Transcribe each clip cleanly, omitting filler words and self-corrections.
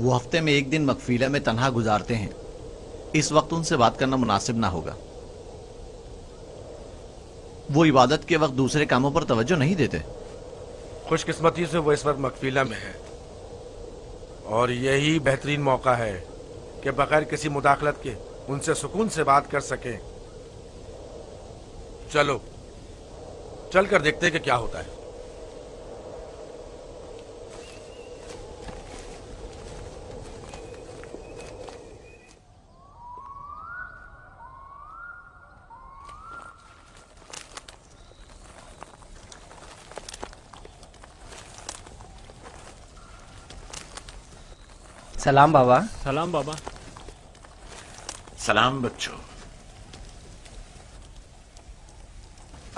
वो हफ्ते में एक दिन मकफीला में तन्हा गुजारते हैं। इस वक्त उनसे बात करना मुनासिब ना होगा। वो इबादत के वक्त दूसरे कामों पर तवज्जो नहीं देते। खुशकिस्मती से वो इस वक्त मकफीला में है और यही बेहतरीन मौका है कि बगैर किसी मुदाखलत के उनसे सुकून से बात कर सकें। चलो चलकर देखते हैं कि क्या होता है। सलाम बाबा। सलाम बाबा। सलाम बच्चों।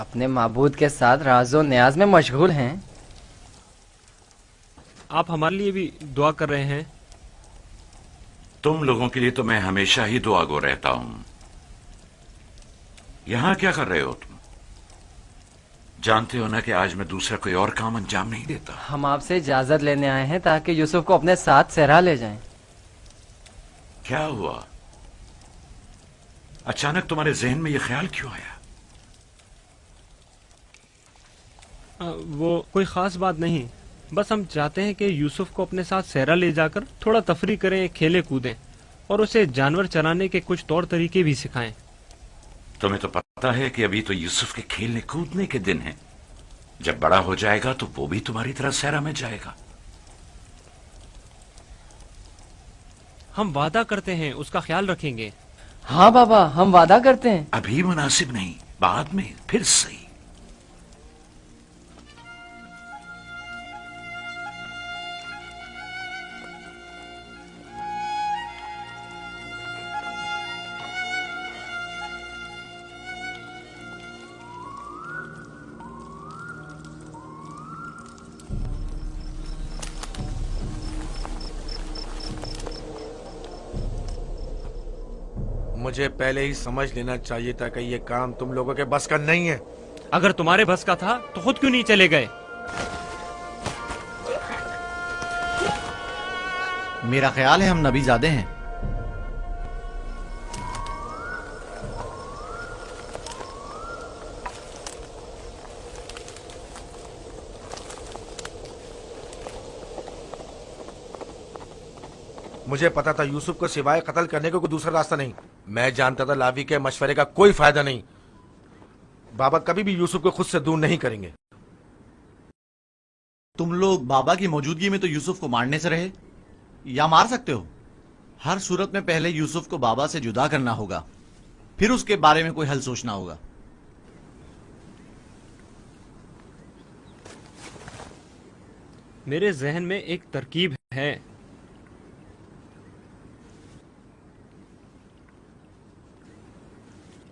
अपने माबूद के साथ राजो न्याज में मशगूल हैं। आप हमारे लिए भी दुआ कर रहे हैं। तुम लोगों के लिए तो मैं हमेशा ही दुआगो रहता हूं। यहां क्या कर रहे हो तुम? जानते हो ना कि आज मैं दूसरा कोई और काम अंजाम नहीं देता। हम आपसे इजाजत लेने आए हैं ताकि यूसुफ को अपने साथ सहरा ले जाएं। क्या हुआ? अचानक तुम्हारे जहन में यह ख्याल क्यों आया? वो कोई खास बात नहीं, बस हम चाहते हैं कि यूसुफ को अपने साथ सहरा ले जाकर थोड़ा तफरी करें, खेले कूदें और उसे जानवर चराने के कुछ तौर तरीके भी सिखाएं। तुम्हें तो पता है कि अभी तो यूसुफ के खेलने कूदने के दिन हैं। जब बड़ा हो जाएगा तो वो भी तुम्हारी तरह सहरा में जाएगा। हम वादा करते हैं उसका ख्याल रखेंगे। हाँ बाबा, हम वादा करते हैं। अभी मुनासिब नहीं, बाद में फिर सही। मुझे पहले ही समझ लेना चाहिए था कि ये काम तुम लोगों के बस का नहीं है। अगर तुम्हारे बस का था तो खुद क्यों नहीं चले गए? मेरा ख्याल है हम नबीजादे हैं। मुझे पता था यूसुफ को सिवाय कत्ल करने को कोई दूसरा रास्ता नहीं। मैं जानता था लावी के मशवरे का कोई फायदा नहीं। बाबा कभी भी यूसुफ को खुद से दूर नहीं करेंगे। तुम लोग बाबा की मौजूदगी में तो यूसुफ को मारने से रहे या मार सकते हो। हर सूरत में पहले यूसुफ को बाबा से जुदा करना होगा, फिर उसके बारे में कोई हल सोचना होगा। मेरे जहन में एक तरकीब है।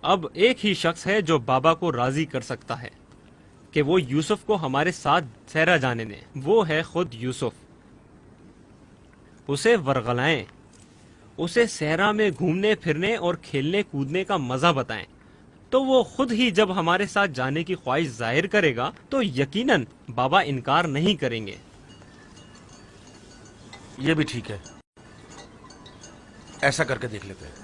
अब एक ही शख्स है जो बाबा को राजी कर सकता है कि वो यूसुफ को हमारे साथ सहरा जाने दें। वो है खुद यूसुफ। उसे वरगलाएं, उसे सहरा में घूमने फिरने और खेलने कूदने का मजा बताएं, तो वो खुद ही जब हमारे साथ जाने की ख्वाहिश जाहिर करेगा तो यकीनन बाबा इनकार नहीं करेंगे। ये भी ठीक है, ऐसा करके देख लेते हैं।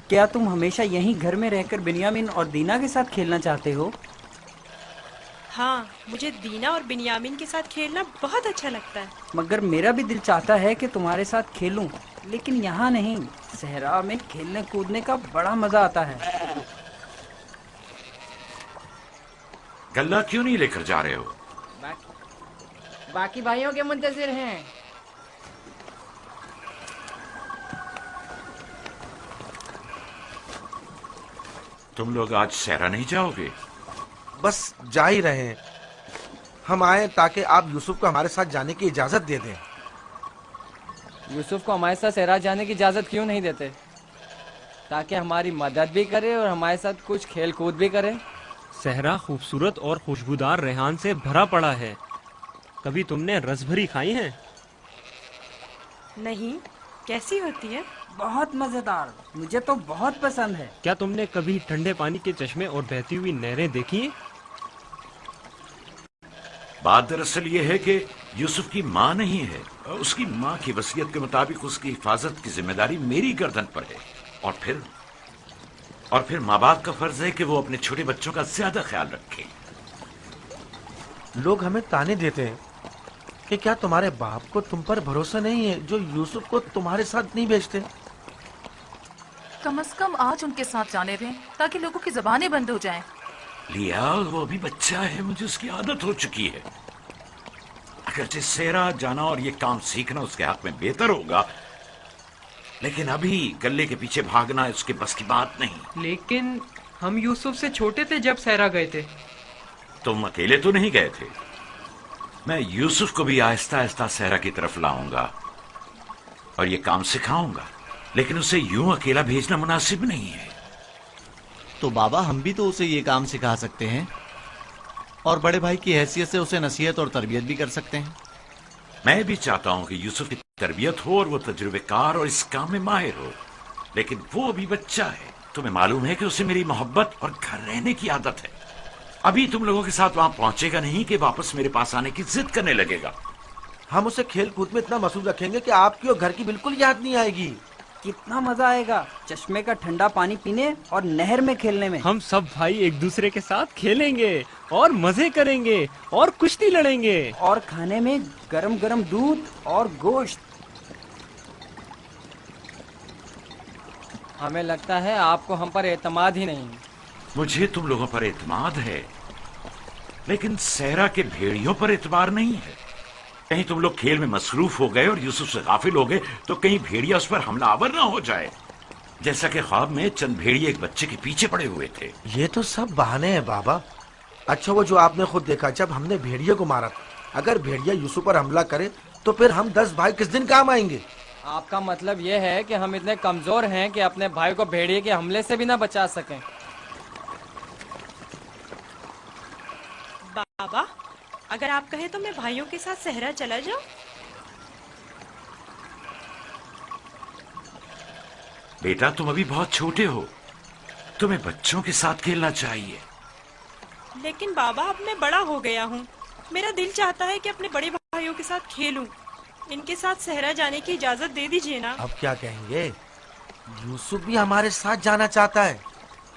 क्या तुम हमेशा यहीं घर में रहकर बिन्यामिन और दीना के साथ खेलना चाहते हो? हाँ, मुझे दीना और बिन्यामिन के साथ खेलना बहुत अच्छा लगता है। मगर मेरा भी दिल चाहता है कि तुम्हारे साथ खेलूं, लेकिन यहाँ नहीं। सहरा में खेलने कूदने का बड़ा मजा आता है। गल्ला क्यों नहीं लेकर जा रहे हो? बाकी भाइयों के मुंतजिर हैं। तुम लोग आज सहरा नहीं जाओगे? बस जा ही रहे हैं। हम आए ताकि आप यूसुफ को हमारे साथ जाने की इजाजत दे दें। यूसुफ को हमारे साथ सहरा जाने की इजाजत क्यों नहीं देते? ताकि हमारी मदद भी करे और हमारे साथ कुछ खेल कूद भी करे। सहरा खूबसूरत और खुशबूदार रेहान से भरा पड़ा है। कभी तुमने रसभरी खाई है? नहीं, कैसी होती है? बहुत मजेदार, मुझे तो बहुत पसंद है। क्या तुमने कभी ठंडे पानी के चश्मे और बहती हुई नहरें देखी हैं? बात दरअसल ये है कि यूसुफ की माँ नहीं है। उसकी माँ की वसीयत के मुताबिक उसकी हिफाजत की जिम्मेदारी मेरी गर्दन पर है। और फिर माँ बाप का फर्ज है कि वो अपने छोटे बच्चों का ज्यादा ख्याल रखें। लोग हमें ताने देते हैं कि क्या तुम्हारे बाप को तुम पर भरोसा नहीं है जो यूसुफ को तुम्हारे साथ नहीं भेजते? कम से कम आज उनके साथ जाने दें ताकि लोगों की जबानें बंद हो जाएं। लिया, वो अभी बच्चा है, मुझे उसकी आदत हो चुकी है। अगरचे सेरा जाना और ये काम सीखना उसके हक में बेहतर होगा, लेकिन अभी गले के पीछे भागना उसके बस की बात नहीं। लेकिन हम यूसुफ से छोटे थे जब सहरा गए थे। तुम अकेले तो नहीं गए थे। मैं यूसुफ को भी आहिस्ता आहिस्ता सहरा की तरफ लाऊंगा और ये काम सिखाऊंगा, लेकिन उसे यूं अकेला भेजना मुनासिब नहीं है। तो बाबा, हम भी तो उसे ये काम सिखा सकते हैं और बड़े भाई की हैसियत से उसे नसीहत और तरबियत भी कर सकते हैं। मैं भी चाहता हूं कि यूसुफ की तरबियत हो और वो तजुर्बेकार और इस काम में माहिर हो, लेकिन वो अभी बच्चा है। तुम्हें मालूम है कि उसे मेरी मोहब्बत और घर रहने की आदत है। अभी तुम लोगों के साथ वहां पहुंचेगा नहीं कि वापस मेरे पास आने की जिद करने लगेगा। हम उसे खेल कूद में इतना मसरूफ रखेंगे कि आपकी और घर की बिल्कुल याद नहीं आएगी। कितना मजा आएगा चश्मे का ठंडा पानी पीने और नहर में खेलने में। हम सब भाई एक दूसरे के साथ खेलेंगे और मजे करेंगे और कुश्ती लड़ेंगे और खाने में गरम गरम दूध और गोश्त। हमें लगता है आपको हम पर एतमाद ही नहीं। मुझे तुम लोगों पर एतमाद है, लेकिन सहरा के भेड़ियों पर एतबार नहीं है। कहीं तुम लोग खेल में मसरूफ हो गए और यूसुफ से गाफिल हो गए तो कहीं भेड़िया उस पर हमलावर ना हो जाए, जैसा कि ख्वाब में चंद भेड़िए एक बच्चे के पीछे पड़े हुए थे। ये तो सब बहाने हैं बाबा। अच्छा, वो जो आपने खुद देखा जब हमने भेड़िए को मारा था, अगर भेड़िया यूसुफ पर हमला करे तो फिर हम 10 भाई किस दिन काम आएंगे? आपका मतलब ये है कि हम इतने कमजोर हैं कि अपने भाई को भेड़िए के हमले से भी ना बचा सकें। बाबा, अगर आप कहें तो मैं भाइयों के साथ सहरा चला जाऊं? बेटा, तुम अभी बहुत छोटे हो, तुम्हें बच्चों के साथ खेलना चाहिए। लेकिन बाबा, अब मैं बड़ा हो गया हूँ। मेरा दिल चाहता है कि अपने बड़े भाइयों के साथ खेलूं। इनके साथ सहरा जाने की इजाजत दे दीजिए ना। अब क्या कहेंगे? यूसुफ भी हमारे साथ जाना चाहता है।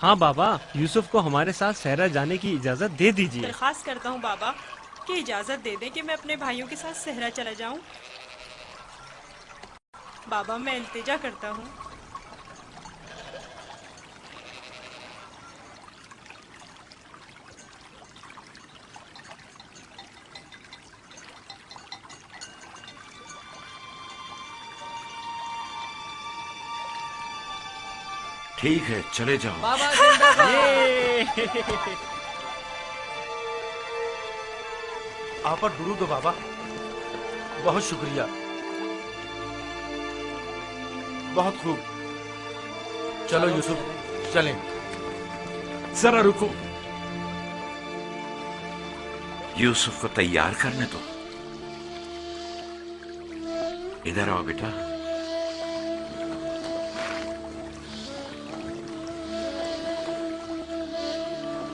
हाँ बाबा, यूसुफ को हमारे साथ सहरा जाने की इजाजत दे दीजिए। दरख्वास्त करता हूँ बाबा कि इजाजत दे दें कि मैं अपने भाइयों के साथ सहरा चला जाऊं। बाबा, मैं इल्तिजा करता हूँ। ठीक है, चले जाओ। बाबा जिंदाबाद। आप पर दुरूद हो बाबा, बहुत शुक्रिया। बहुत खूब, चलो यूसुफ चलें। जरा रुको, यूसुफ को तैयार करने दो। इधर आओ बेटा।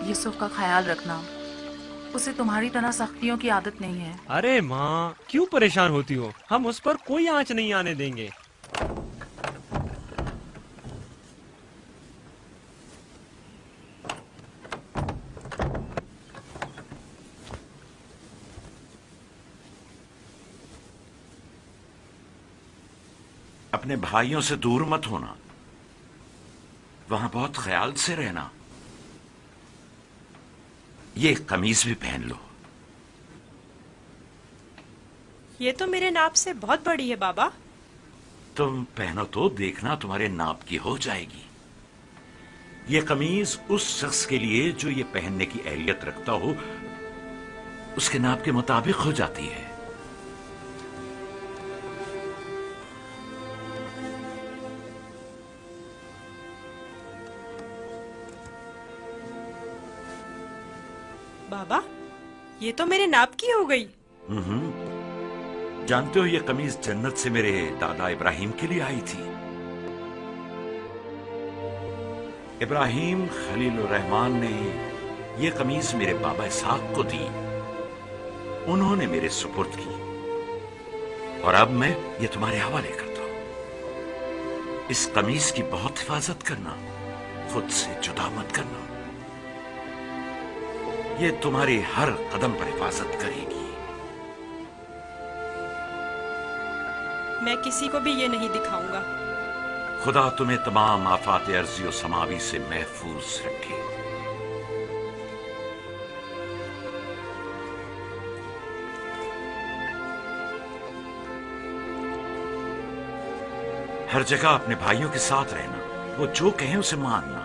यूसुफ का ख्याल रखना, उसे तुम्हारी तरह सख्तियों की आदत नहीं है। अरे माँ, क्यों परेशान होती हो? हम उस पर कोई आंच नहीं आने देंगे। अपने भाइयों से दूर मत होना, वहां बहुत ख्याल से रहना। ये कमीज भी पहन लो। ये तो मेरे नाप से बहुत बड़ी है बाबा। तुम पहनो तो देखना तुम्हारे नाप की हो जाएगी। ये कमीज उस शख्स के लिए जो ये पहनने की अहलियत रखता हो, उसके नाप के मुताबिक हो जाती है। बाबा, ये तो मेरे नाप की हो गई। जानते हो, ये कमीज जन्नत से मेरे दादा इब्राहिम के लिए आई थी। इब्राहिम खलीलुर रहमान ने ये कमीज मेरे बाबा इसहाक को दी, उन्होंने मेरे सुपुर्द की, और अब मैं ये तुम्हारे हवाले करता हूं। इस कमीज की बहुत हिफाजत करना, खुद से जुदा मत करना, ये तुम्हारी हर कदम पर हिफाजत करेगी। मैं किसी को भी ये नहीं दिखाऊंगा। खुदा तुम्हें तमाम आफात अर्जी और समावी से महफूज रखे। हर जगह अपने भाइयों के साथ रहना, वो जो कहें उसे मानना।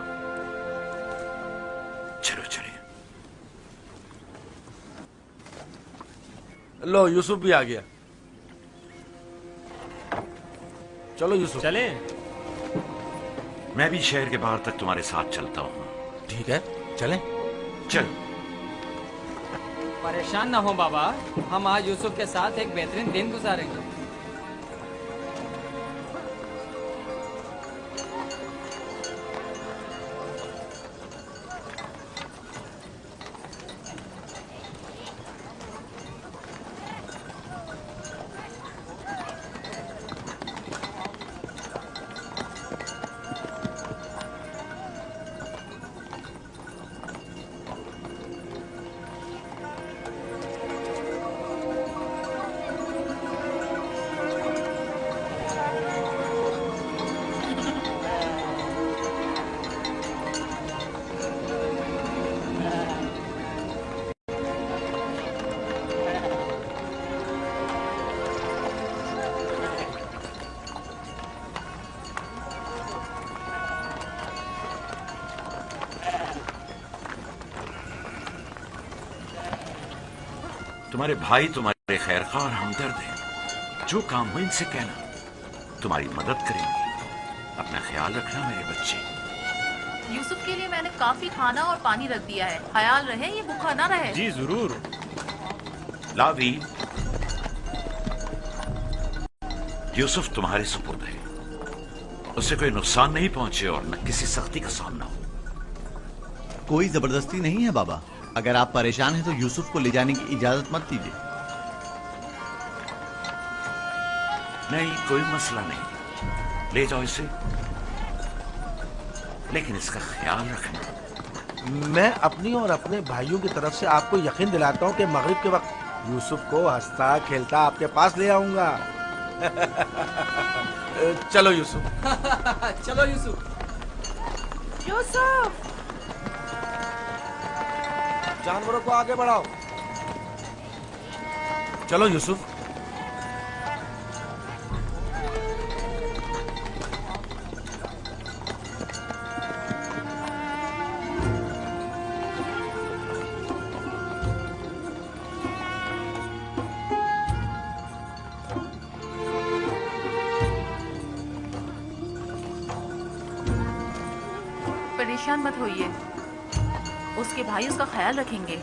चलो चले। लो, यूसुफ भी आ गया। चलो यूसुफ। चले। मैं भी शहर के बाहर तक तुम्हारे साथ चलता हूं। ठीक है, चलें। चल। परेशान ना हो बाबा, हम आज यूसुफ के साथ एक बेहतरीन दिन गुजारेंगे। तुम्हारे भाई तुम्हारे खैरखा और हमदर्द हैं। जो काम हो इनसे कहना, तुम्हारी मदद करेंगे। अपना ख्याल रखना मेरे बच्चे। यूसुफ के लिए मैंने काफी खाना और पानी रख दिया है, ख्याल रहे ये भूखा ना रहे। जी जरूर। लावी, यूसुफ तुम्हारे सुपुर्द है, उसे कोई नुकसान नहीं पहुंचे और न किसी सख्ती का सामना हो। कोई जबरदस्ती नहीं है बाबा। अगर आप परेशान हैं तो यूसुफ को ले जाने की इजाजत मत दीजिए। नहीं, कोई मसला नहीं, ले जाओ इसे, लेकिन इसका ख्याल रखना। मैं अपनी और अपने भाइयों की तरफ से आपको यकीन दिलाता हूँ कि मगरिब के वक्त यूसुफ को हंसता खेलता आपके पास ले आऊंगा। चलो यूसुफ। चलो यूसुफ। यूसुफ, जानवरों को आगे बढ़ाओ। चलो यूसुफ। परेशान मत होइए, उसके भाई उसका ख्याल रखेंगे।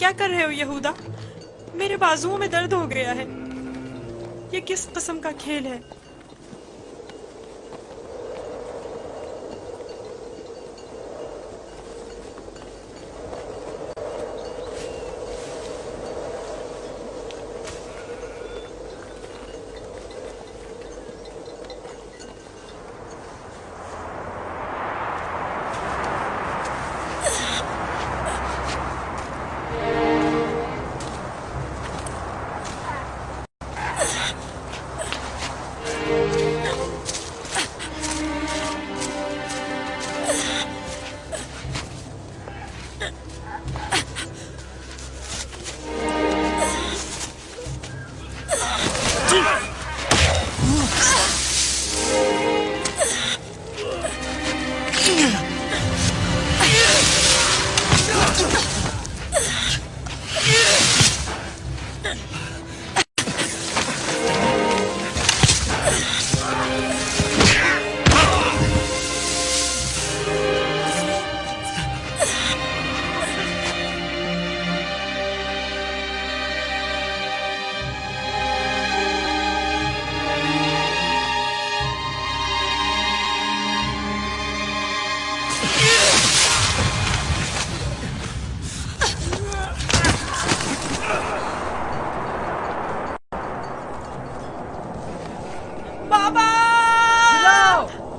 क्या कर रहे हो यहूदा? मेरे बाजुओं में दर्द हो गया है। ये किस किस्म का खेल है?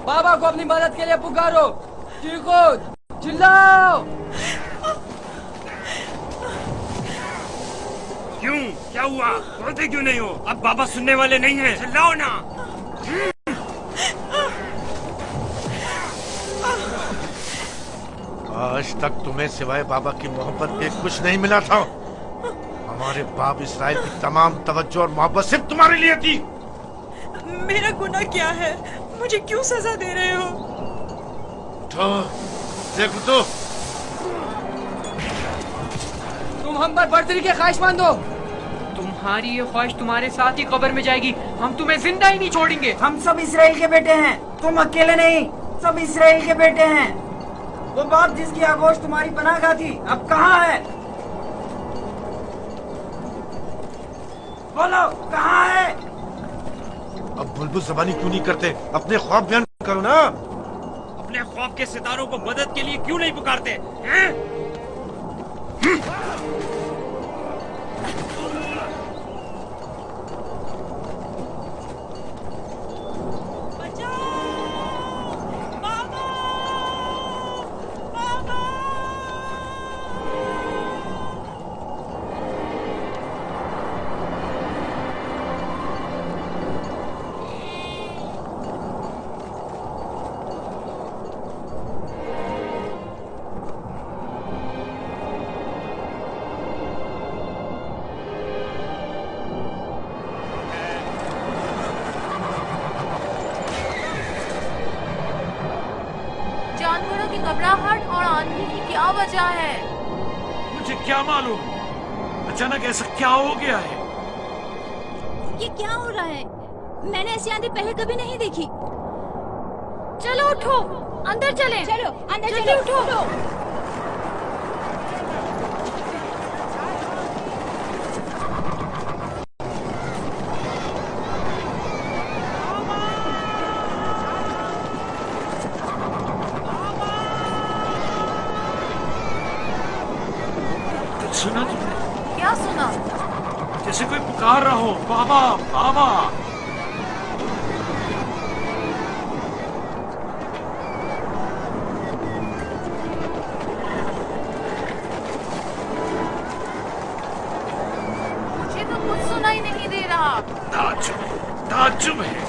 बाबा को अपनी मदद के लिए पुकारो। चीखो, चिल्लाओ। क्यों? क्या हुआ? बोलते क्यों नहीं हो? अब बाबा सुनने वाले नहीं हैं। चिल्लाओ ना। आज तक तुम्हें सिवाय बाबा की मोहब्बत के कुछ नहीं मिला था। हमारे बाप इसराइल की तमाम तवज्जो और मोहब्बत सिर्फ तुम्हारे लिए थी। मेरा गुनाह क्या है? मुझे क्यों सजा दे रहे हो? तो देखो तो। तुम हम पर बर्तरी के ख्वाहिशमंद हो। तुम्हारी ये ख्वाहिश तुम्हारे साथ ही कब्र में जाएगी। हम तुम्हें जिंदा ही नहीं छोड़ेंगे। हम सब इसराइल के बेटे हैं, तुम अकेले नहीं, सब इसराइल के बेटे हैं। वो बाप जिसकी आगोश तुम्हारी पनाह का थी, अब कहाँ है? बोलो, कहाँ है? अब बुलबुल ज़बानी क्यों नहीं करते? अपने ख्वाब बयान करो ना। अपने ख्वाब के सितारों को मदद के लिए क्यों नहीं पुकारते हैं? जानवरों की घबराहट और आंधी की क्या वजह है? मुझे क्या मालूम, अचानक ऐसा क्या हो गया है? ये क्या हो रहा है? मैंने ऐसी आंधी पहले कभी नहीं देखी। चलो उठो, अंदर चलें। चलो अंदर चलो, उठो। सुना तुमने? क्या सुना? जैसे कोई पुकार रहा हो, बाबा बाबा। मुझे तो कुछ सुनाई नहीं दे रहा। ताज्जुब है।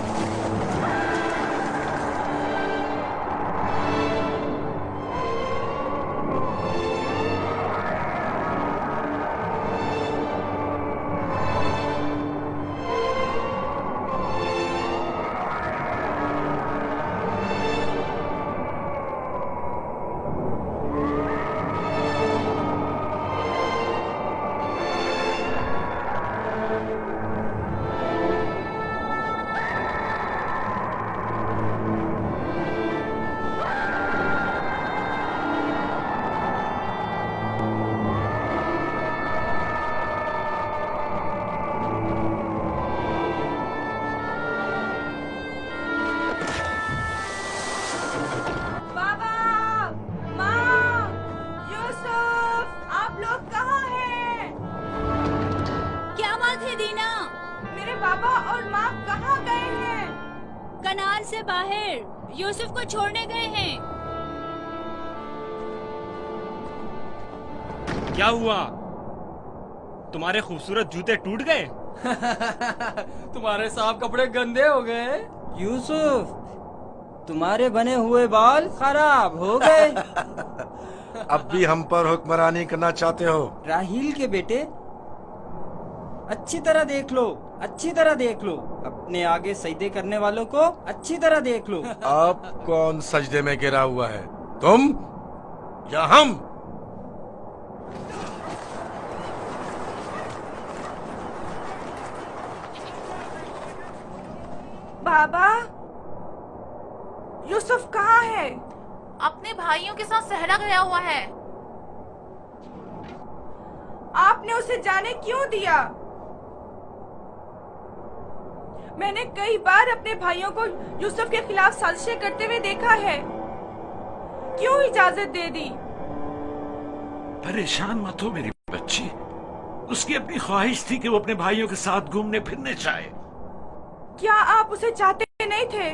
दरबार से बाहर यूसुफ को छोड़ने गए हैं। क्या हुआ? तुम्हारे खूबसूरत जूते टूट गए? तुम्हारे साफ कपड़े गंदे हो गए। यूसुफ, तुम्हारे बने हुए बाल खराब हो गए। अब भी हम पर हुक्मरानी करना चाहते हो? राहील के बेटे, अच्छी तरह देख लो, अच्छी तरह देख लो। अपने आगे सजदे करने वालों को अच्छी तरह देख लो। अब कौन सजदे में गिरा हुआ है, तुम या हम? बाबा, यूसुफ कहाँ है? अपने भाइयों के साथ सहरा गया हुआ है। आपने उसे जाने क्यों दिया? मैंने कई बार अपने भाइयों को यूसुफ के खिलाफ साजिशें करते हुए देखा है। क्यों इजाजत दे दी? परेशान मत हो मेरी बच्ची, उसकी अपनी ख्वाहिश थी कि वो अपने भाइयों के साथ घूमने फिरने जाए। क्या आप उसे चाहते नहीं थे?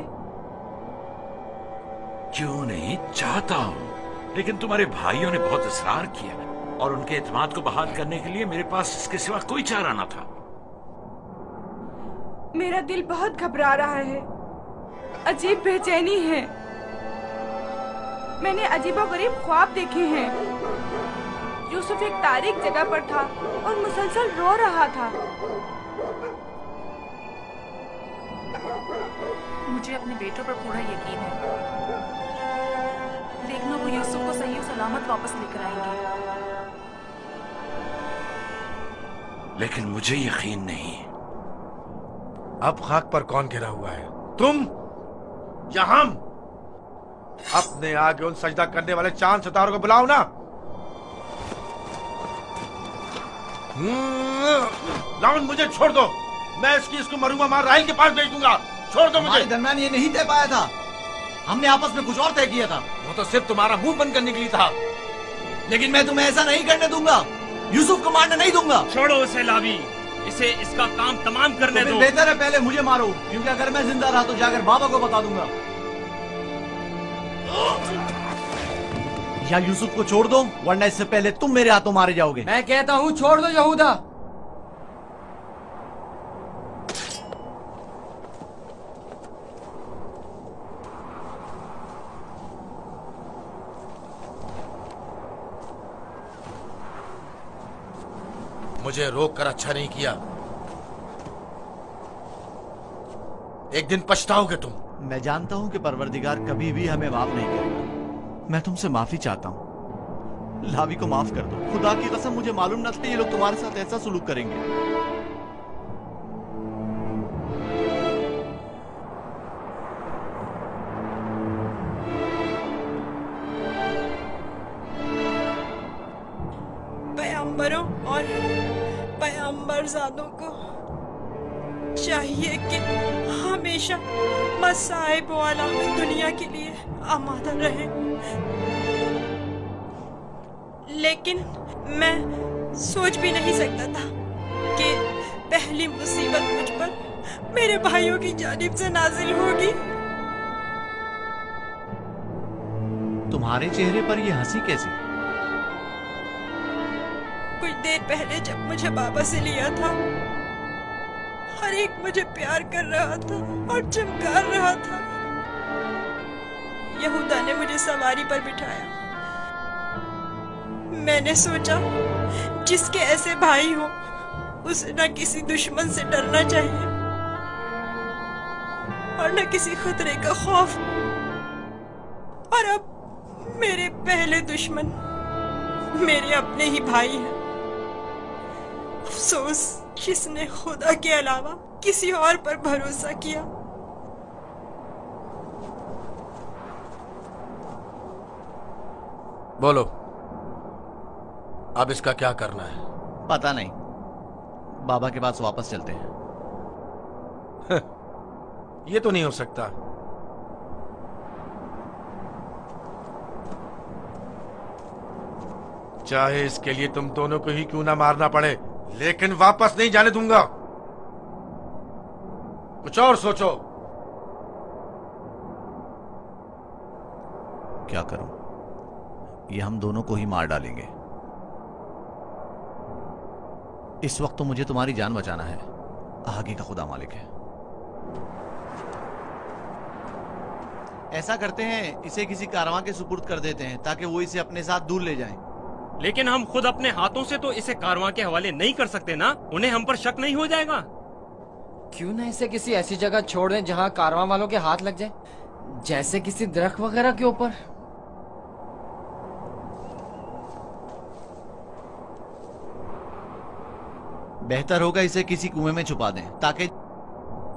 क्यों नहीं, चाहता हूं, लेकिन तुम्हारे भाइयों ने बहुत इसरार किया और उनके एतमाद को बहाल करने के लिए मेरे पास इसके सिवा कोई चारा न था। मेरा दिल बहुत घबरा रहा है, अजीब बेचैनी है। मैंने अजीबोगरीब ख्वाब देखे हैं। यूसुफ एक तारीक जगह पर था और मुसलसल रो रहा था। मुझे अपने बेटों पर पूरा यकीन है। देखना वो यूसुफ को सही और सलामत वापस लेकर आएंगे। लेकिन मुझे यकीन नहीं। अब खाक पर कौन गिरा हुआ है, तुम या हम? अपने आगे उन सजदा करने वाले चांद सितारों को बुलाओ ना। लाउन, मुझे छोड़ दो। मैं इसको मरूंगा मार राहिल के पास भेज दूंगा। छोड़ दो मुझे। हमारे दरमियान ये नहीं तय पाया था, हमने आपस में कुछ और तय किया था। वो तो सिर्फ तुम्हारा मुंह बंद करने के लिए था। लेकिन मैं तुम्हें ऐसा नहीं करने दूंगा, यूसुफ को मारने नहीं दूंगा। छोड़ो उसे लावी, इसे इसका काम तमाम करने दो। बेहतर है पहले मुझे मारो, क्योंकि अगर मैं जिंदा रहा तो जाकर बाबा को बता दूंगा। या यूसुफ को छोड़ दो, वरना इससे पहले तुम मेरे हाथों मारे जाओगे। मैं कहता हूँ छोड़ दो यहूदा। मुझे रोक कर अच्छा नहीं किया। एक दिन पछताओगे तुम। मैं जानता हूं कि परवरदिगार कभी भी हमें माफ नहीं करेगा। मैं तुमसे माफी चाहता हूं, लावी को माफ कर दो। खुदा की कसम, मुझे मालूम न था ये लोग तुम्हारे साथ ऐसा सुलूक करेंगे। पैगंबरों और पैगंबरजादों को चाहिए कि हमेशा मसाइब वाला दुनिया के लिए आमादा रहे। लेकिन मैं सोच भी नहीं सकता था कि पहली मुसीबत मुझ पर मेरे भाइयों की जानिब से नाजिल होगी। तुम्हारे चेहरे पर ये हंसी कैसी? कुछ देर पहले जब मुझे बाबा से लिया था, हर एक मुझे प्यार कर रहा था और चमकार रहा था। यहूदा ने मुझे सवारी पर बिठाया। मैंने सोचा जिसके ऐसे भाई हो उसे न किसी दुश्मन से डरना चाहिए और न किसी खतरे का खौफ। और अब मेरे पहले दुश्मन मेरे अपने ही भाई हैं। अफसोस जिसने खुदा के अलावा किसी और पर भरोसा किया। बोलो, अब इसका क्या करना है? पता नहीं, बाबा के पास वापस चलते हैं। ये तो नहीं हो सकता। चाहे इसके लिए तुम दोनों को ही क्यों ना मारना पड़े, लेकिन वापस नहीं जाने दूंगा। कुछ और सोचो। क्या करूं? ये हम दोनों को ही मार डालेंगे। इस वक्त तो मुझे तुम्हारी जान बचाना है, आगे का खुदा मालिक है। ऐसा करते हैं, इसे किसी कारवां के सुपुर्द कर देते हैं ताकि वो इसे अपने साथ दूर ले जाएं। लेकिन हम खुद अपने हाथों से तो इसे कारवां के हवाले नहीं कर सकते ना, उन्हें हम पर शक नहीं हो जाएगा? क्यों ना इसे किसी ऐसी जगह छोड़ दें जहाँ कारवां वालों के हाथ लग जाए, जैसे किसी दरख्त वगैरह के ऊपर। बेहतर होगा इसे किसी कुएं में छुपा दें ताकि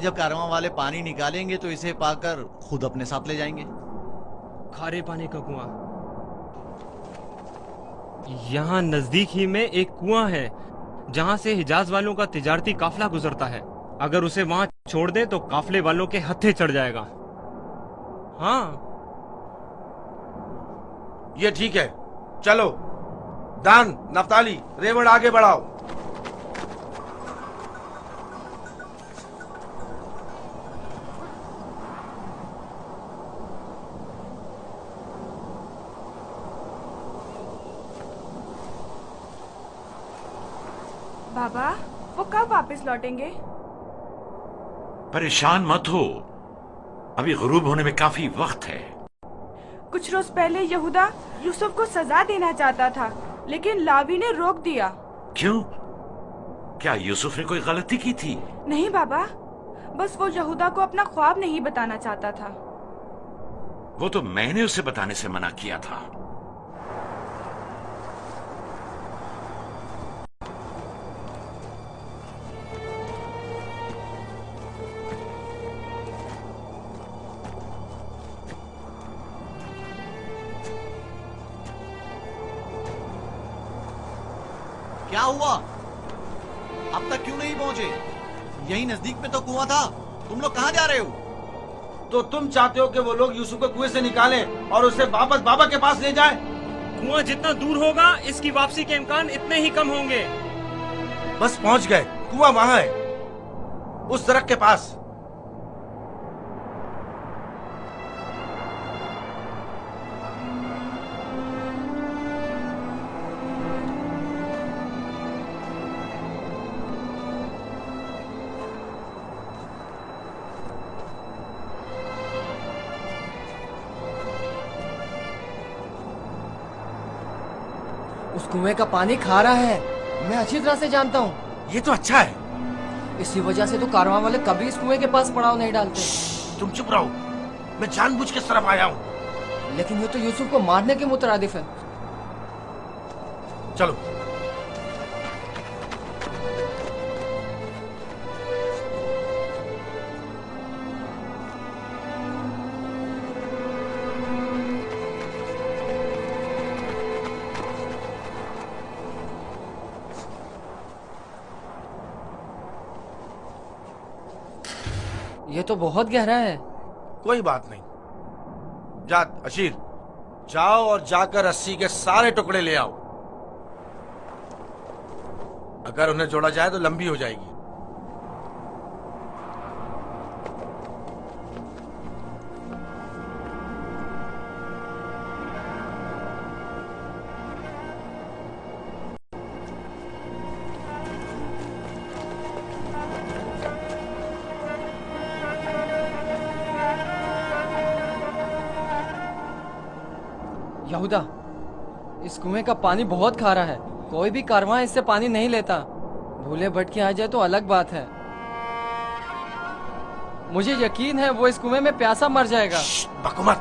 जब कारवां वाले पानी निकालेंगे तो इसे पाकर खुद अपने साथ ले जाएंगे। खारे पानी का कुआं यहाँ नजदीक ही में एक कुआं है जहाँ से हिजाज वालों का तिजारती काफिला गुजरता है। अगर उसे वहाँ छोड़ दे तो काफिले वालों के हत्थे चढ़ जाएगा। हाँ, ये ठीक है, चलो। दान, नफ्ताली, रेवड़ आगे बढ़ाओ। बाबा, वो कब वापस लौटेंगे? परेशान मत हो, अभी गुरूब होने में काफी वक्त है। कुछ रोज पहले यहूदा यूसुफ को सजा देना चाहता था, लेकिन लावी ने रोक दिया। क्यों? क्या यूसुफ ने कोई गलती की थी? नहीं बाबा, बस वो यहूदा को अपना ख्वाब नहीं बताना चाहता था। वो तो मैंने उसे बताने से मना किया था। क्या हुआ? अब तक क्यों नहीं पहुंचे? यही नजदीक में तो कुआं था। तुम लोग कहाँ जा रहे हो? तो तुम चाहते हो कि वो लोग यूसुफ को कुएं से निकालें और उसे वापस बाबा के पास ले जाएं? कुआं जितना दूर होगा इसकी वापसी के इम्कान इतने ही कम होंगे। बस पहुंच गए, कुआं वहां है, उस दरख्त के पास। उस कुएं का पानी खारा है, मैं अच्छी तरह से जानता हूँ। ये तो अच्छा है। इसी वजह से तो कारवां वाले कभी इस कुएं के पास पड़ाव नहीं डालते। तुम चुप रहो, मैं जानबूझ के इस तरफ आया हूँ। लेकिन ये तो यूसुफ को मारने के मुतरादिफ है। चलो। ये तो बहुत गहरा है। कोई बात नहीं। जा अशीर, जाओ और जाकर रस्सी के सारे टुकड़े ले आओ। अगर उन्हें जोड़ा जाए तो लंबी हो जाएगी। यहूदा, इस कुएं का पानी बहुत खारा है, कोई भी कारवां इससे पानी नहीं लेता। भूले भटके आ जाए तो अलग बात है। मुझे यकीन है वो इस कुएं में प्यासा मर जाएगा। बको मत,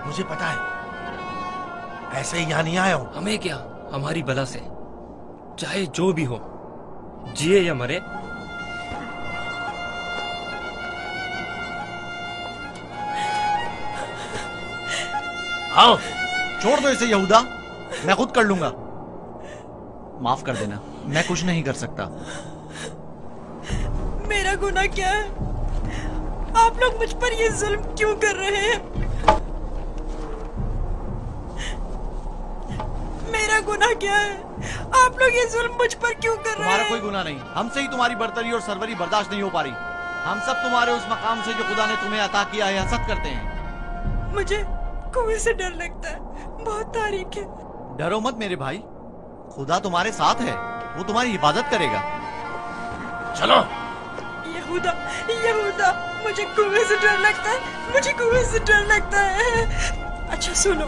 मुझे पता है, ऐसे ही यहाँ नहीं आया हूँ। हमें क्या, हमारी बला से चाहे जो भी हो, जिए या मरे, आओ, छोड़ दो इसे यहूदा, मैं खुद कर लूंगा। माफ कर देना, मैं कुछ नहीं कर सकता। मेरा गुनाह क्या है? आप लोग मुझ पर ये जुल्म क्यों कर रहे हैं? मेरा गुनाह क्या है? आप लोग ये जुल्म मुझ पर क्यों कर रहे हैं? तुम्हारा कोई गुनाह नहीं, हमसे ही तुम्हारी बर्तरी और सरवरी बर्दाश्त नहीं हो पा रही। हम सब तुम्हारे उस मकाम से जो खुदा ने तुम्हें अता किया है हसद करते हैं। मुझे कुएं से डर लगता है, बहुत तारीख है। डरो मत मेरे भाई, खुदा तुम्हारे साथ है, वो तुम्हारी हिफाजत करेगा। चलो। यहूदा, यहूदा, मुझे कुएं से डर लगता है, मुझे कुएं से डर लगता है। अच्छा सुनो,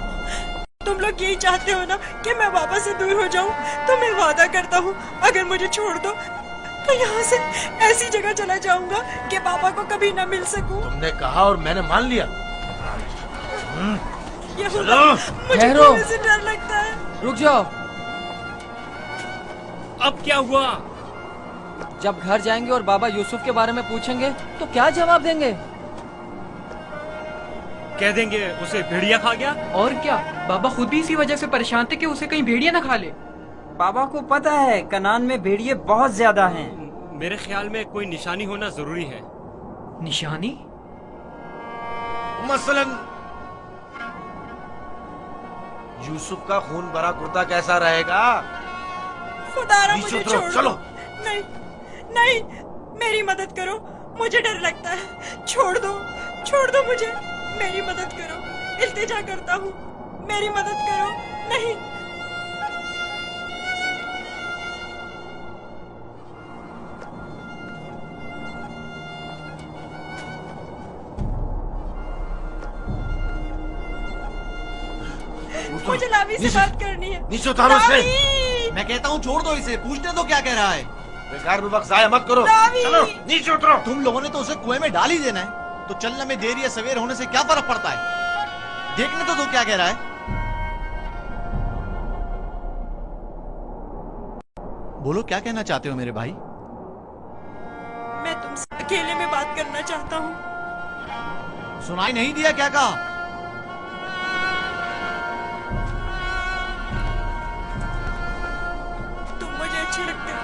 तुम लोग यही चाहते हो ना कि मैं बाबा से दूर हो जाऊं? तो मैं वादा करता हूँ, अगर मुझे छोड़ दो तो यहाँ से ऐसी जगह चला जाऊंगा कि बाबा को कभी ना मिल सकूं। तुमने कहा और मैंने मान लिया। यहूदा, मुझे ठहरो। कुएं से डर लगता है। रुक जाओ। अब क्या हुआ? जब घर जाएंगे और बाबा यूसुफ के बारे में पूछेंगे तो क्या जवाब देंगे? कह देंगे उसे भेड़िया खा गया। और क्या, बाबा खुद भी इसी वजह से परेशान थे कि उसे कहीं भेड़िया ना खा ले। बाबा को पता है कनान में भेड़िए बहुत ज्यादा हैं। मेरे ख्याल में कोई निशानी होना जरूरी है। निशानी? मसलन यूसुफ का खून भरा कुर्ता कैसा रहेगा? खुदारा नीचे मुझे उतरो, छोड़ चलो। दो। नहीं, नहीं, मेरी मदद करो, मुझे डर लगता है। छोड़ दो मुझे, मेरी मदद करो, इल्तिजा करता हूँ, मेरी मदद करो। नहीं। मुझे लावी से बात करनी है। नीचे उतारो इसे। लावी! मैं कहता हूँ छोड़ दो इसे, पूछने तो क्या कह रहा है। बेकार में वक्त जाया मत करो। लावी! चलो नीचे उतरो। तुम लोगों ने तो उसे कुएं में डाल ही देना है, तो चलने में देर या सवेर होने से क्या फर्क पड़ता है? देखने तो क्या कह रहा है। बोलो क्या कहना चाहते हो मेरे भाई? मैं तुमसे अकेले में बात करना चाहता हूँ। सुनाई नहीं दिया क्या कहा? तुम मुझे अच्छे लगते हो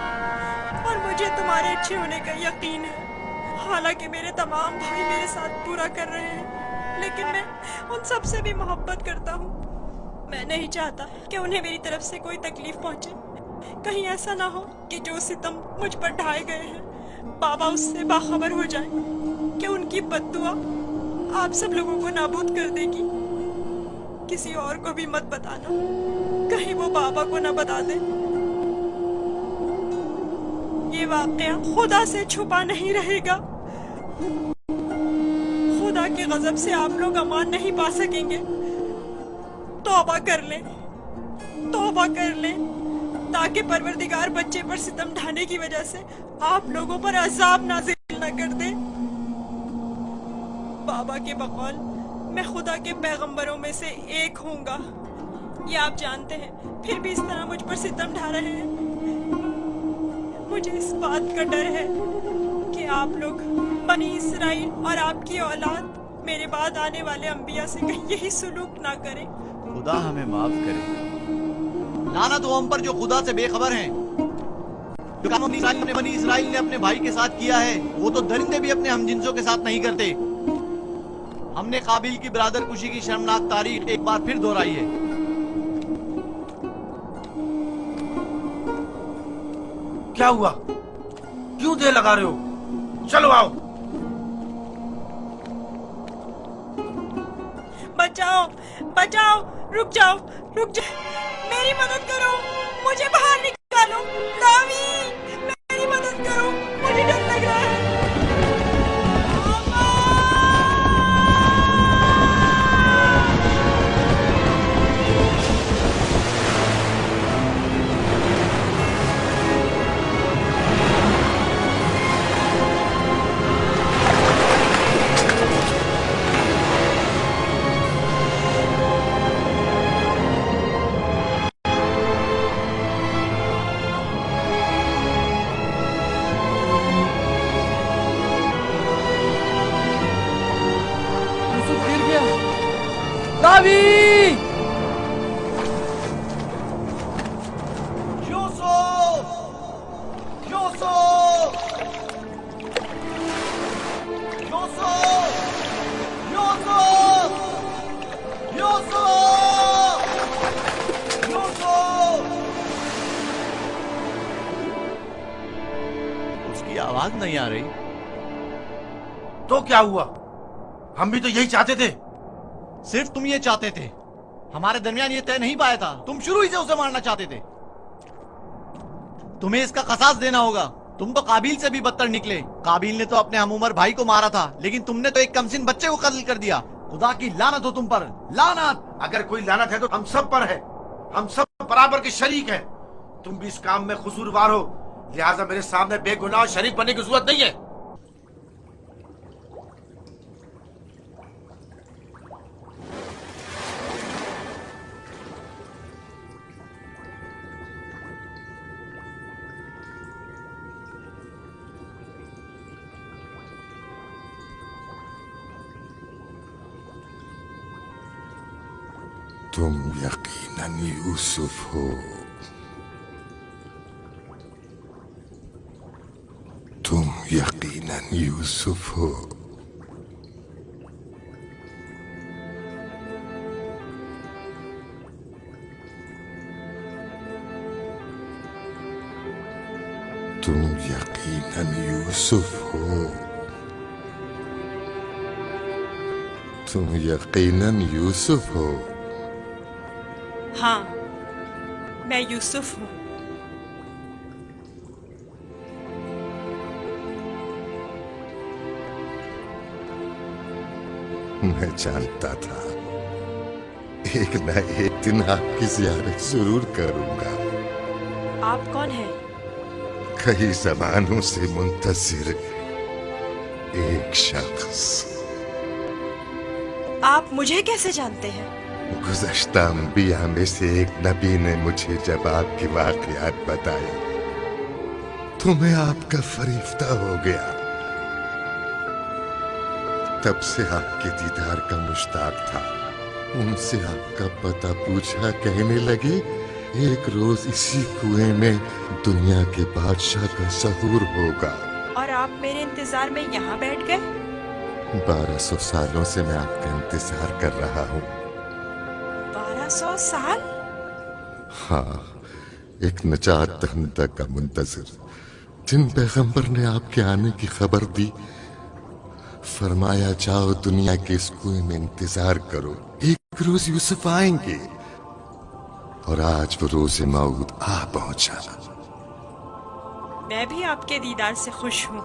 और मुझे तुम्हारे अच्छे होने का यकीन है। हालांकि मेरे तमाम भाई मेरे साथ पूरा कर रहे हैं, लेकिन मैं उन सब से भी मोहब्बत करता हूँ। मैं नहीं चाहता कि उन्हें मेरी तरफ से कोई तकलीफ पहुंचे। कहीं ऐसा ना हो कि जो सितम मुझ पर ढाए गए हैं बाबा उससे बाखबर हो जाए कि उनकी बद्दुआ आप सब लोगों को नाबूद कर देगी। किसी और को भी मत बताना, कहीं वो बाबा को ना बता दे। ये वाकया खुदा से छुपा नहीं रहेगा। खुदा के गजब से आप लोग अमान नहीं पा सकेंगे। तौबा कर लें, तौबा कर लें, ताकि परवरदिगार बच्चे पर सितम ढाने की वजह से आप लोगों पर अजाब नाज़िल न कर दे। बाबा के बकौल मैं खुदा के पैगंबरों में से एक हूँगा, ये आप जानते हैं, फिर भी इस तरह मुझ पर सितम ढा रहे हैं। मुझे इस बात का डर है कि आप लोग बनी इसराइल और आपकी औलाद मेरे बाद आने वाले अंबिया से कहीं यही सुलूक ना करें। खुदा हमें माफ करे। लानत हो हम पर जो खुदा से बेखबर हैं। जो काम बनी इसराइल ने अपने भाई के साथ किया है, वो तो दरिंदे भी अपने हमजिंसों के साथ नहीं करते। हमने काबिल की बरादर कुशी की शर्मनाक तारीख एक बार फिर दोहराई है। क्या हुआ? क्यों देर लगा रहे हो? चलो आओ। बचाओ, बचाओ, रुक जाओ, रुक जाओ, मेरी मदद करो, मुझे बाहर निकालो। लावी, मेरी मदद करो, मुझे डर लग रहा है। यूसुफ गिर गया। दावी! यूसुफ! यूसुफ! यूसुफ! यूसुफ! यूसुफ! यूसुफ! उसकी आवाज नहीं आ रही। तो क्या हुआ? हम भी तो यही चाहते थे। सिर्फ तुम ये चाहते थे, हमारे दरमियान ये तय नहीं पाया था। तुम शुरू ही से उसे मारना चाहते थे। तुम्हें इसका कसास देना होगा। तुम तो काबिल से भी बदतर निकले। काबिल ने तो अपने हम उम्र भाई को मारा था, लेकिन तुमने तो एक कमसिन बच्चे को कत्ल कर दिया। खुदा की लानत हो तुम पर, लानत। अगर कोई लानत है तो हम सब पर है। हम सब बराबर के शरीक हैं। तुम भी इस काम में कसूरवार हो, लिहाजा मेरे सामने बेगुनाह शरीक बनने की जरूरत नहीं है। तुम यकीनन यूसुफ हो। तुम यकीनन यूसुफ हो। तुम यकीनन यूसुफ हो। तुम यकीनन यूसुफ हो। हाँ, मैं यूसुफ हूँ। मैं जानता था एक न एक दिन आपकी ज़ियारत जरूर करूंगा। आप कौन हैं? कई ज़मानों से मुंतज़िर एक शख्स। आप मुझे कैसे जानते हैं? गुज़श्ता अंबिया में से एक नबी ने मुझे जब आपकी वाक़ियात बताई तो मैं आपका फरिश्ता हो गया। तब से आपके दीदार का मुश्ताक था। उनसे आपका पता पूछा, कहने लगे एक रोज इसी कुएं में दुनिया के बादशाह का ज़हूर होगा। और आप मेरे इंतजार में यहाँ बैठ गए? 1200 सालों से मैं आपका इंतजार कर रहा हूँ। 1200 साल? हाँ, एक नजात दहिंदा का मुंतज़िर, जिन पैगंबर ने आपके आने की खबर दी, फरमाया जाओ दुनिया के इस कुएं में इंतजार करो, एक रोज यूसुफ आएंगे। और आज वो रोज मौद आ पहुंचा। मैं भी आपके दीदार से खुश हूँ।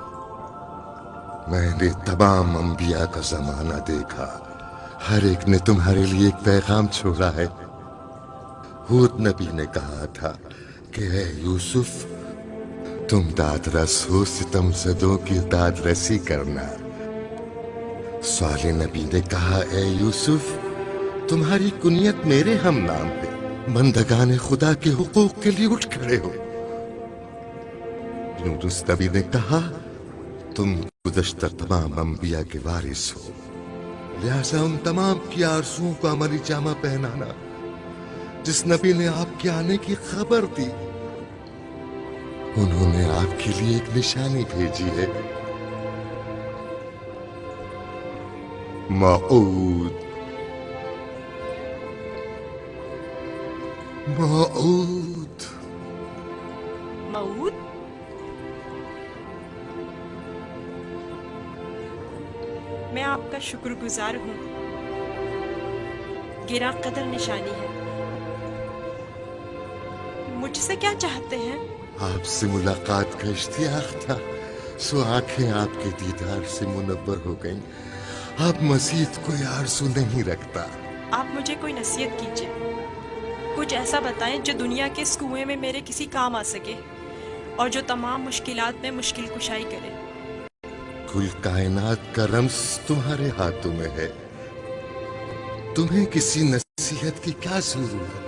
मैंने तमाम अंबिया का जमाना देखा, हर एक ने तुम्हारे लिए एक पैगाम छोड़ा है। हूद नबी ने कहा था कि है यूसुफ, तुम दादरस हो, सितमज़दों की दादरसी करना। साले नबी ने कहा, ए यूसुफ, तुम्हारी कुनियत मेरे हम नाम पे, बंदगाने खुदा के हुकूक के लिए उठ खड़े हो। यूनुस नबी ने कहा, तुम गुज़श्ता तमाम अंबिया के वारिस हो, लिहाजा उन तमाम की आरज़ुओं को अमली जामा पहनाना। जिस नबी ने आपके आने की खबर दी, उन्होंने आपके लिए एक निशानी भेजी है। मऊद, मऊद, मऊद? मैं आपका शुक्रगुजार हूँ। गिरा कदर निशानी है। मुझसे क्या चाहते हैं? आपसे मुलाकात का इश्तियाक था, सो आंखें आपके दीदार से मुनव्वर हो गईं। अब मजीद कोई आरज़ू नहीं रखता। आप मुझे कोई नसीहत कीजिए, कुछ ऐसा बताएं जो दुनिया के इस कुएं में मेरे किसी काम आ सके और जो तमाम मुश्किलात में मुश्किल कुशाई करे। कुल कायनात का रम्स तुम्हारे हाथों में है, तुम्हें किसी नसीहत की क्या जरूरत?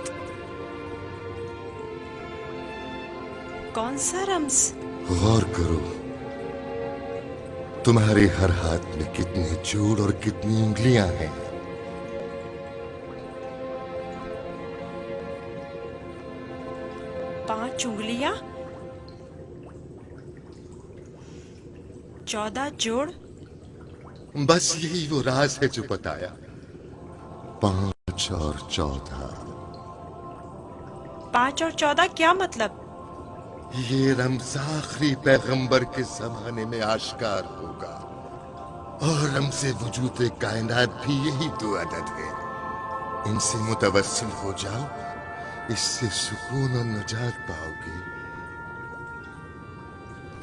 कौन सा रम्स? गौर करो, तुम्हारे हर हाथ में कितने जोड़ और कितनी उंगलियां हैं। 5 उंगलियां, 14 जोड़। बस यही वो राज है जो बताया। 5 और 14। 5 और 14 क्या मतलब? ये रम्ज़ आखिरी पैगंबर के जमाने में आश्कार होगा, और रम्ज़े वजूद कायनात भी यही 2 अदद है। इनसे मुतवस्सिल हो जाओ, इससे सुकून और नजात पाओगे,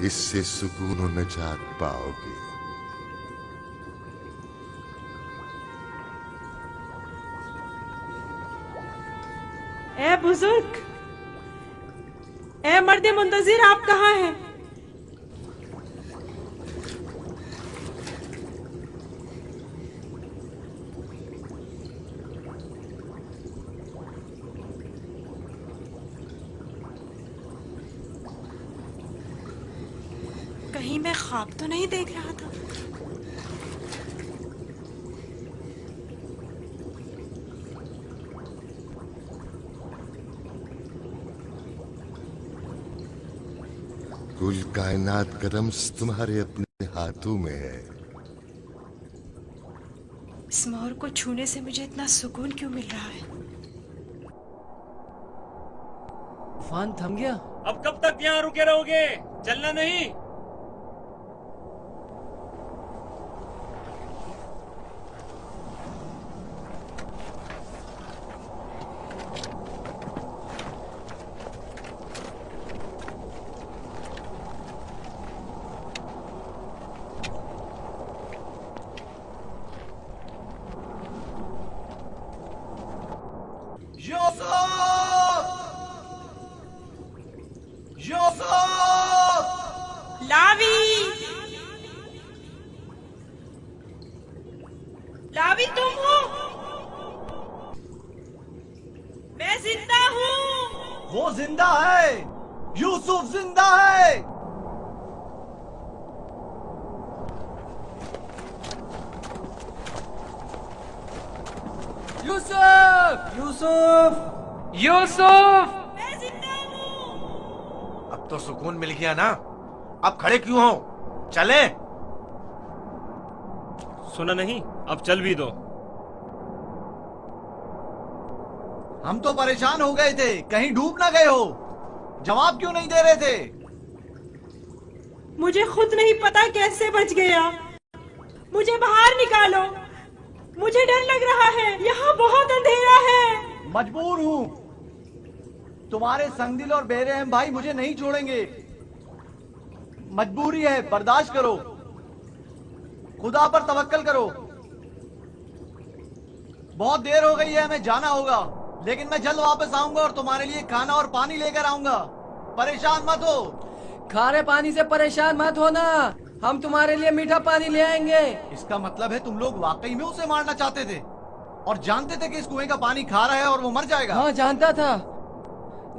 इससे सुकून और नजात पाओगे। ए बुजुर्ग, ए मर्द मुंतजिर, आप कहाँ हैं? कहीं मैं ख्वाब तो नहीं देख रहा था? कुल कायनात का रम्स तुम्हारे अपने हाथों में है। इस मोर को छूने से मुझे इतना सुकून क्यों मिल रहा है? तूफान थम गया। अब कब तक यहाँ रुके रहोगे? चलना नहीं? लावी तुम हो? मैं जिंदा हूँ। वो जिंदा है, यूसुफ जिंदा है। यूसुफ! यूसुफ! यूसुफ! मैं जिंदा हूँ। अब तो सुकून मिल गया ना? अब खड़े क्यों हो? चले। सुना नहीं? अब चल भी दो। हम तो परेशान हो गए थे, कहीं डूब ना गए हो। जवाब क्यों नहीं दे रहे थे? मुझे खुद नहीं पता कैसे बच गया। मुझे बाहर निकालो, मुझे डर लग रहा है, यहाँ बहुत अंधेरा है। मजबूर हूँ, तुम्हारे संगदिल और बेरहम भाई मुझे नहीं छोड़ेंगे। मजबूरी है, बर्दाश्त करो, खुदा पर तवक्कल करो। बहुत देर हो गई है, हमें जाना होगा, लेकिन मैं जल्द वापस आऊंगा और तुम्हारे लिए खाना और पानी लेकर आऊंगा। परेशान मत हो। खारे पानी से परेशान मत होना, हम तुम्हारे लिए मीठा पानी ले आएंगे। इसका मतलब है तुम लोग वाकई में उसे मारना चाहते थे और जानते थे कि इस कुएं का पानी खारा है और वो मर जाएगा। हाँ जानता था,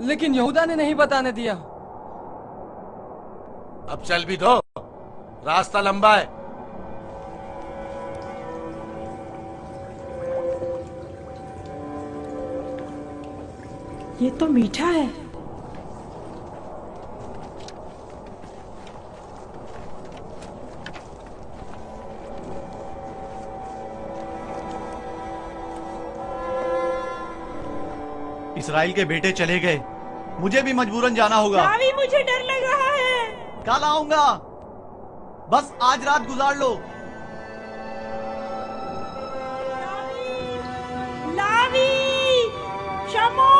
लेकिन यहूदा ने नहीं बताने दिया। अब चल भी दो, रास्ता लंबा है। ये तो मीठा है। इस्राइल के बेटे चले गए, मुझे भी मजबूरन जाना होगा। लावी, मुझे डर लग रहा है। कल आऊंगा, बस आज रात गुजार लो। लावी, शमो।